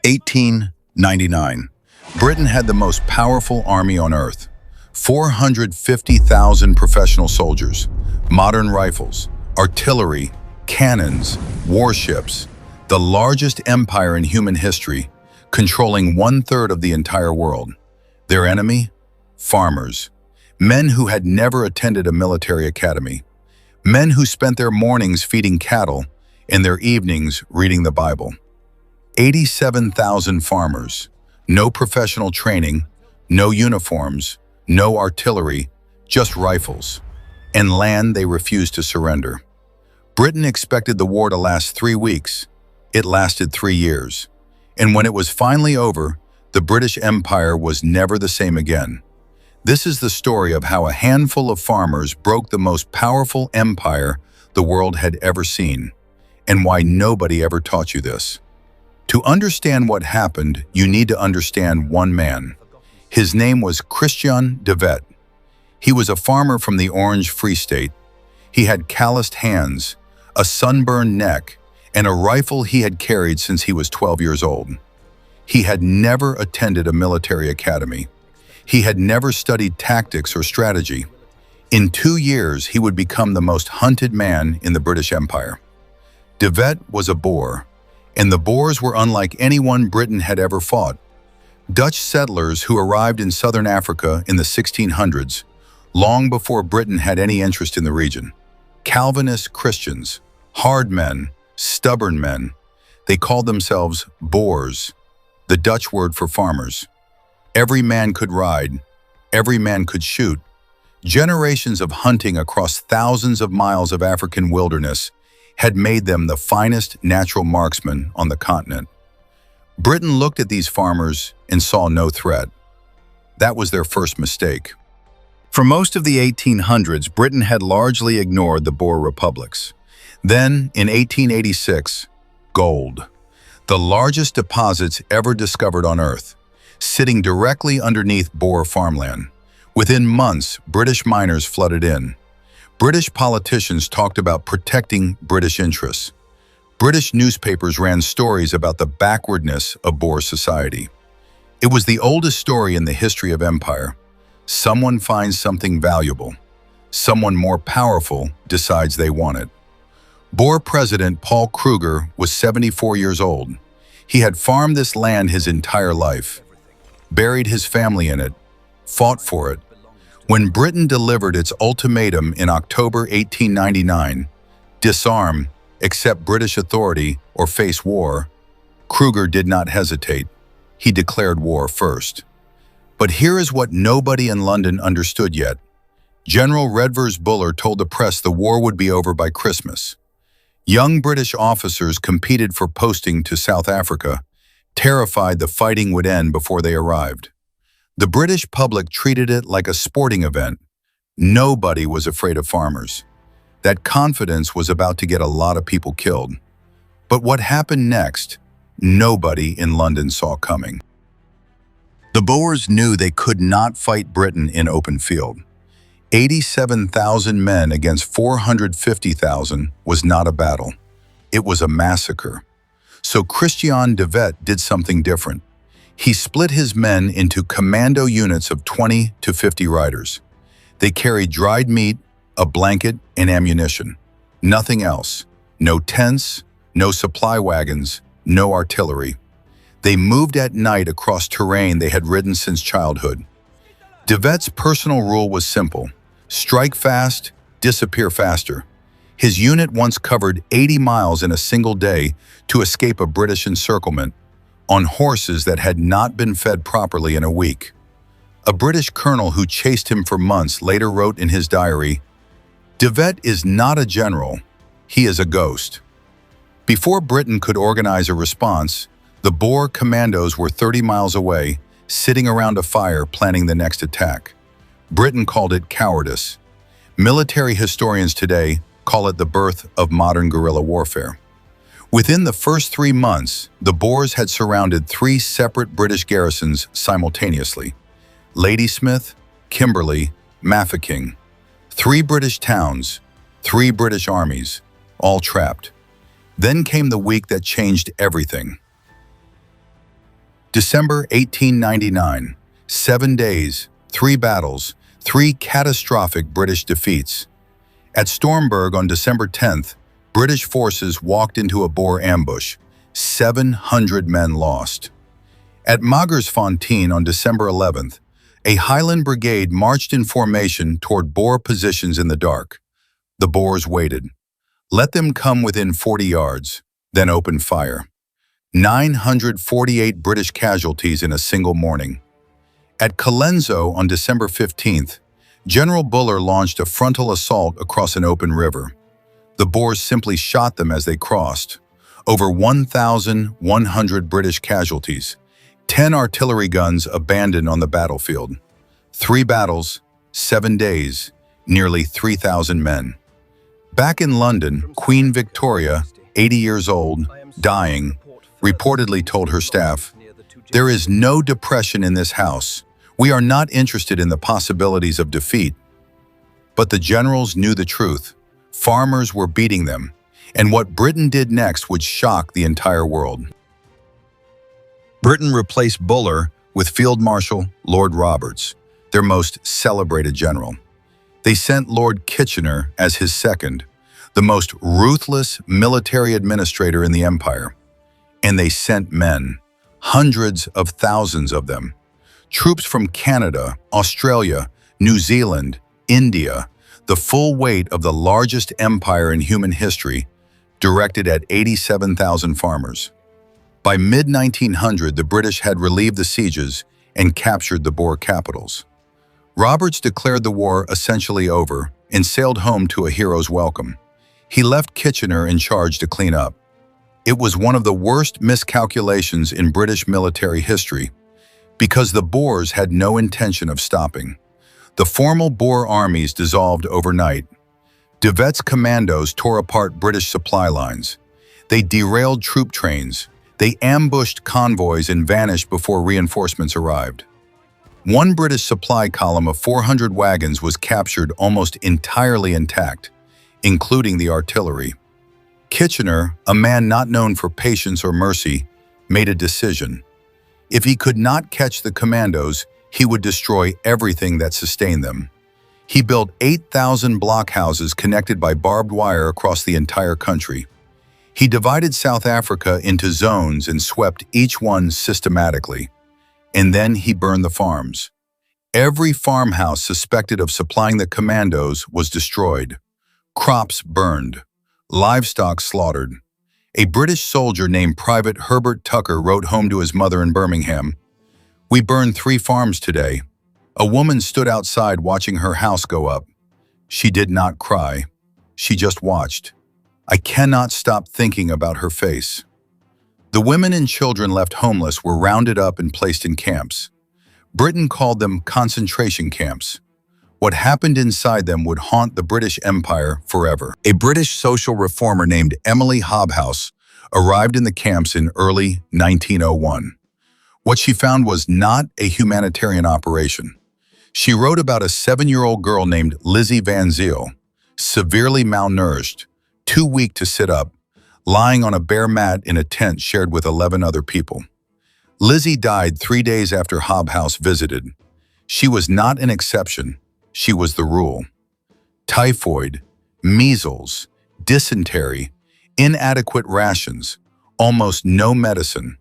1899. Britain had the most powerful army on Earth. 450,000 professional soldiers, modern rifles, artillery, cannons, warships, the largest empire in human history, controlling 1/3 of the entire world. Their enemy? Farmers. Men who had never attended a military academy. Men who spent their mornings feeding cattle and their evenings reading the Bible. 87,000 farmers. No professional training, no uniforms, no artillery, just rifles. And land they refused to surrender. Britain expected the war to last 3 weeks. It lasted 3 years. And when it was finally over, the British Empire was never the same again. This is the story of how a handful of farmers broke the most powerful empire the world had ever seen, and why nobody ever taught you this. To understand what happened, you need to understand one man. His name was Christian de Vet. He was a farmer from the Orange Free State. He had calloused hands, a sunburned neck, and a rifle he had carried since he was 12 years old. He had never attended a military academy. He had never studied tactics or strategy. In 2 years, he would become the most hunted man in the British Empire. De Vet was a Boer, and the Boers were unlike anyone Britain had ever fought. Dutch settlers who arrived in southern Africa in the 1600s, long before Britain had any interest in the region. Calvinist Christians, hard men, stubborn men. They called themselves Boers, the Dutch word for farmers. Every man could ride, every man could shoot. Generations of hunting across thousands of miles of African wilderness had made them the finest natural marksmen on the continent. Britain looked at these farmers and saw no threat. That was their first mistake. For most of the 1800s, Britain had largely ignored the Boer republics. Then, in 1886, gold. The largest deposits ever discovered on Earth, sitting directly underneath Boer farmland. Within months, British miners flooded in. British politicians talked about protecting British interests. British newspapers ran stories about the backwardness of Boer society. It was the oldest story in the history of empire. Someone finds something valuable. Someone more powerful decides they want it. Boer President Paul Kruger was 74 years old. He had farmed this land his entire life, buried his family in it, fought for it. When Britain delivered its ultimatum in October 1899, disarm, accept British authority, or face war, Kruger did not hesitate. He declared war first. But here is what nobody in London understood yet. General Redvers Buller told the press the war would be over by Christmas. Young British officers competed for posting to South Africa, terrified the fighting would end before they arrived. The British public treated it like a sporting event. Nobody was afraid of farmers. That confidence was about to get a lot of people killed. But what happened next, nobody in London saw coming. The Boers knew they could not fight Britain in open field. 87,000 men against 450,000 was not a battle. It was a massacre. So Christian de Vet did something different. He split his men into commando units of 20 to 50 riders. They carried dried meat, a blanket, and ammunition. Nothing else. No tents, no supply wagons, no artillery. They moved at night across terrain they had ridden since childhood. De Vet's personal rule was simple: strike fast, disappear faster. His unit once covered 80 miles in a single day to escape a British encirclement, on horses that had not been fed properly in a week. A British colonel who chased him for months later wrote in his diary, "De Vet is not a general, he is a ghost." Before Britain could organize a response, the Boer commandos were 30 miles away, sitting around a fire planning the next attack. Britain called it cowardice. Military historians today call it the birth of modern guerrilla warfare. Within the first 3 months, the Boers had surrounded 3 separate British garrisons simultaneously: Ladysmith, Kimberley, Mafeking. 3 British towns, 3 British armies, all trapped. Then came the week that changed everything. December 1899, 7 days, 3 battles, 3 catastrophic British defeats. At Stormberg on December 10th, British forces walked into a Boer ambush. 700 men lost. At Magersfontein on December 11th, a Highland brigade marched in formation toward Boer positions in the dark. The Boers waited. Let them come within 40 yards, then opened fire. 948 British casualties in a single morning. At Colenso on December 15th, General Buller launched a frontal assault across an open river. The Boers simply shot them as they crossed. Over 1,100 British casualties. 10 artillery guns abandoned on the battlefield. 3 battles, 7 days, nearly 3,000 men. Back in London, Queen Victoria, 80 years old, dying, reportedly told her staff, "There is no depression in this house. We are not interested in the possibilities of defeat." But the generals knew the truth. Farmers were beating them, and what Britain did next would shock the entire world. Britain replaced Buller with Field Marshal Lord Roberts, their most celebrated general. They sent Lord Kitchener as his second, the most ruthless military administrator in the empire. And they sent men, hundreds of thousands of them. Troops from Canada, Australia, New Zealand, India, the full weight of the largest empire in human history, directed at 87,000 farmers. By mid-1900, the British had relieved the sieges and captured the Boer capitals. Roberts declared the war essentially over and sailed home to a hero's welcome. He left Kitchener in charge to clean up. It was one of the worst miscalculations in British military history, because the Boers had no intention of stopping. The formal Boer armies dissolved overnight. De Wet's commandos tore apart British supply lines. They derailed troop trains. They ambushed convoys and vanished before reinforcements arrived. One British supply column of 400 wagons was captured almost entirely intact, including the artillery. Kitchener, a man not known for patience or mercy, made a decision. If he could not catch the commandos, he would destroy everything that sustained them. He built 8,000 blockhouses connected by barbed wire across the entire country. He divided South Africa into zones and swept each one systematically. And then he burned the farms. Every farmhouse suspected of supplying the commandos was destroyed. Crops burned. Livestock slaughtered. A British soldier named Private Herbert Tucker wrote home to his mother in Birmingham, "We burned 3 farms today." A woman stood outside watching her house go up. She did not cry. She just watched. I cannot stop thinking about her face. The women and children left homeless were rounded up and placed in camps. Britain called them concentration camps. What happened inside them would haunt the British Empire forever. A British social reformer named Emily Hobhouse arrived in the camps in early 1901. What she found was not a humanitarian operation. She wrote about a 7-year-old girl named Lizzie Van Zyl, severely malnourished, too weak to sit up, lying on a bare mat in a tent shared with 11 other people. Lizzie died 3 days after Hobhouse visited. She was not an exception. She was the rule. Typhoid, measles, dysentery, inadequate rations, almost no medicine.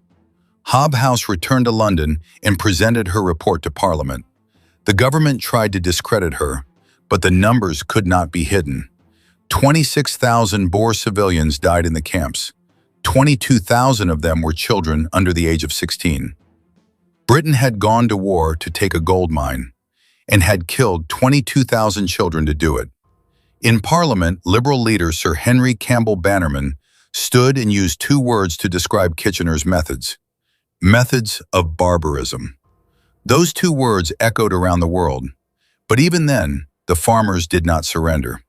Hobhouse returned to London and presented her report to Parliament. The government tried to discredit her, but the numbers could not be hidden. 26,000 Boer civilians died in the camps. 22,000 of them were children under the age of 16. Britain had gone to war to take a gold mine and had killed 22,000 children to do it. In Parliament, Liberal leader Sir Henry Campbell Bannerman stood and used 2 words to describe Kitchener's methods. Methods of barbarism. Those 2 words echoed around the world. But even then, the farmers did not surrender.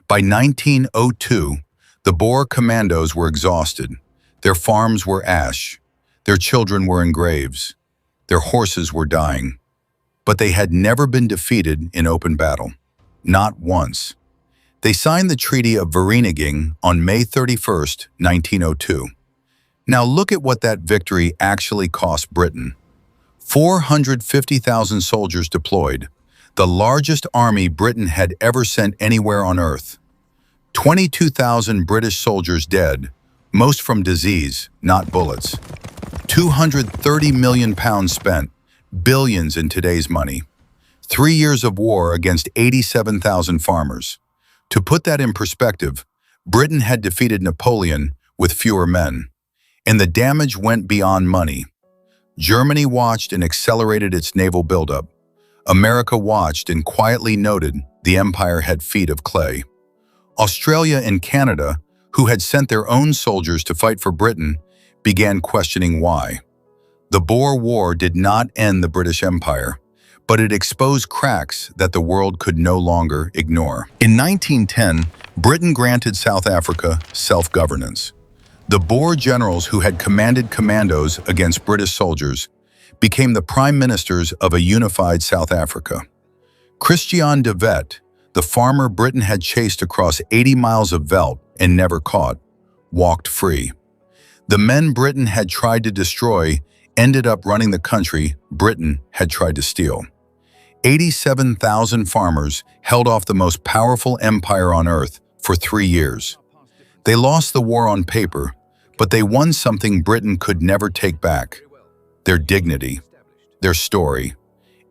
By 1902, the Boer commandos were exhausted. Their farms were ash. Their children were in graves. Their horses were dying. But they had never been defeated in open battle. Not once. They signed the Treaty of Vereeniging on May 31, 1902. Now look at what that victory actually cost Britain. 450,000 soldiers deployed, the largest army Britain had ever sent anywhere on Earth. 22,000 British soldiers dead, most from disease, not bullets. 230 million pounds spent, billions in today's money. 3 years of war against 87,000 farmers. To put that in perspective, Britain had defeated Napoleon with fewer men. And the damage went beyond money. Germany watched and accelerated its naval buildup. America watched and quietly noted the empire had feet of clay. Australia and Canada, who had sent their own soldiers to fight for Britain, began questioning why. The Boer War did not end the British Empire, but it exposed cracks that the world could no longer ignore. In 1910, Britain granted South Africa self-governance. The Boer generals who had commanded commandos against British soldiers became the prime ministers of a unified South Africa. Christian de Wet, the farmer Britain had chased across 80 miles of veldt and never caught, walked free. The men Britain had tried to destroy ended up running the country Britain had tried to steal. 87,000 farmers held off the most powerful empire on Earth for 3 years. They lost the war on paper, but they won something Britain could never take back: their dignity, their story,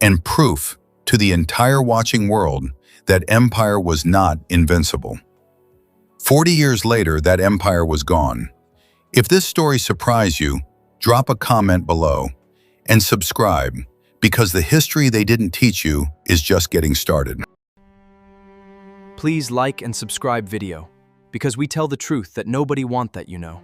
and proof to the entire watching world that empire was not invincible. 40 years later, that empire was gone. If this story surprised you, drop a comment below and subscribe, because the history they didn't teach you is just getting started. Please like and subscribe video, because we tell the truth that nobody want that you know.